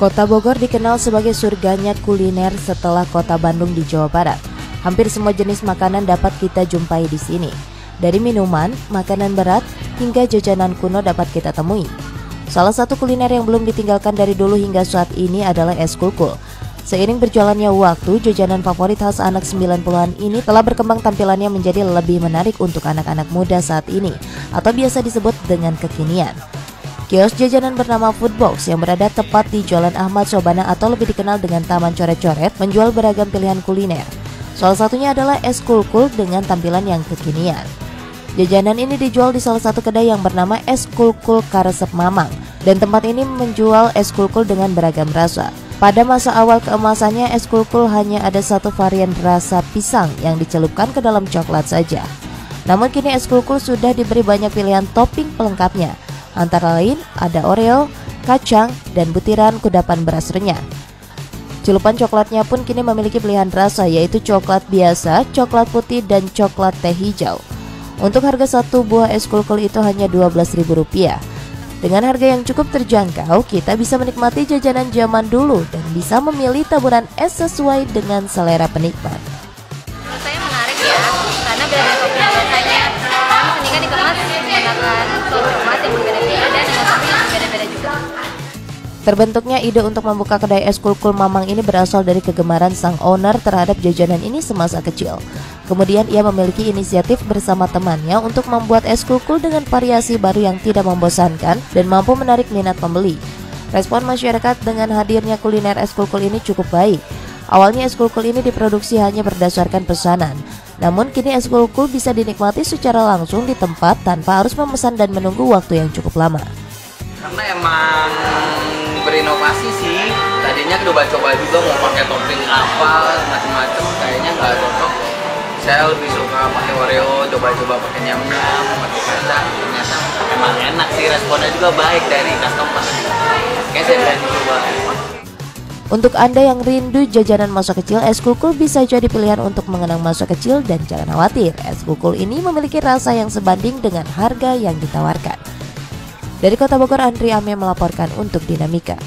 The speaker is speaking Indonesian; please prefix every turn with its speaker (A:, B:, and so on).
A: Kota Bogor dikenal sebagai surganya kuliner setelah Kota Bandung di Jawa Barat. Hampir semua jenis makanan dapat kita jumpai di sini. Dari minuman, makanan berat, hingga jajanan kuno dapat kita temui. Salah satu kuliner yang belum ditinggalkan dari dulu hingga saat ini adalah es kulkul. Seiring berjalannya waktu, jajanan favorit khas anak 90-an ini telah berkembang tampilannya menjadi lebih menarik untuk anak-anak muda saat ini, atau biasa disebut dengan kekinian. Kios jajanan bernama Foodbox yang berada tepat di Jalan Ahmad Sobana atau lebih dikenal dengan Taman Coret-Coret menjual beragam pilihan kuliner. Salah satunya adalah es kulkul dengan tampilan yang kekinian. Jajanan ini dijual di salah satu kedai yang bernama Es Kulkul Karesep Mamang, dan tempat ini menjual es kulkul dengan beragam rasa. Pada masa awal keemasannya, es kulkul hanya ada satu varian rasa pisang yang dicelupkan ke dalam coklat saja. Namun kini es kulkul sudah diberi banyak pilihan topping pelengkapnya. Antara lain ada Oreo, kacang, dan butiran kudapan beras renyah. Celupan coklatnya pun kini memiliki pilihan rasa, yaitu coklat biasa, coklat putih, dan coklat teh hijau. Untuk harga satu buah es kulkul itu hanya Rp12.000. Dengan harga yang cukup terjangkau, kita bisa menikmati jajanan zaman dulu dan bisa memilih taburan es sesuai dengan selera penikmat.
B: Menurut saya menarik ya, karena beda dari kopi biasanya. Karena sini kan dikemas menggunakan suatu emas yang berbeda-beda dan dengan topping yang berbeda-beda juga.
A: Terbentuknya ide untuk membuka kedai es kulkul Mamang ini berasal dari kegemaran sang owner terhadap jajanan ini semasa kecil. Kemudian ia memiliki inisiatif bersama temannya untuk membuat es kulkul dengan variasi baru yang tidak membosankan dan mampu menarik minat pembeli. Respon masyarakat dengan hadirnya kuliner es kulkul ini cukup baik. Awalnya es kulkul ini diproduksi hanya berdasarkan pesanan. Namun kini es kulkul bisa dinikmati secara langsung di tempat tanpa harus memesan dan menunggu waktu yang cukup lama.
C: Karena emang berinovasi sih. Tadinya coba-coba juga mau pakai topping apa macam-macam, kayaknya nggak cocok. Saya lebih suka pakai Oreo, coba-coba pakai nyam-nyam, pakai kacang. Ternyata emang enak sih, responnya juga baik dari customer. Kayaknya saya berani coba.
A: Untuk Anda yang rindu jajanan masa kecil, es kulkul bisa jadi pilihan untuk mengenang masa kecil, dan jangan khawatir, es kulkul ini memiliki rasa yang sebanding dengan harga yang ditawarkan. Dari Kota Bogor, Andri Ame melaporkan untuk Dinamika.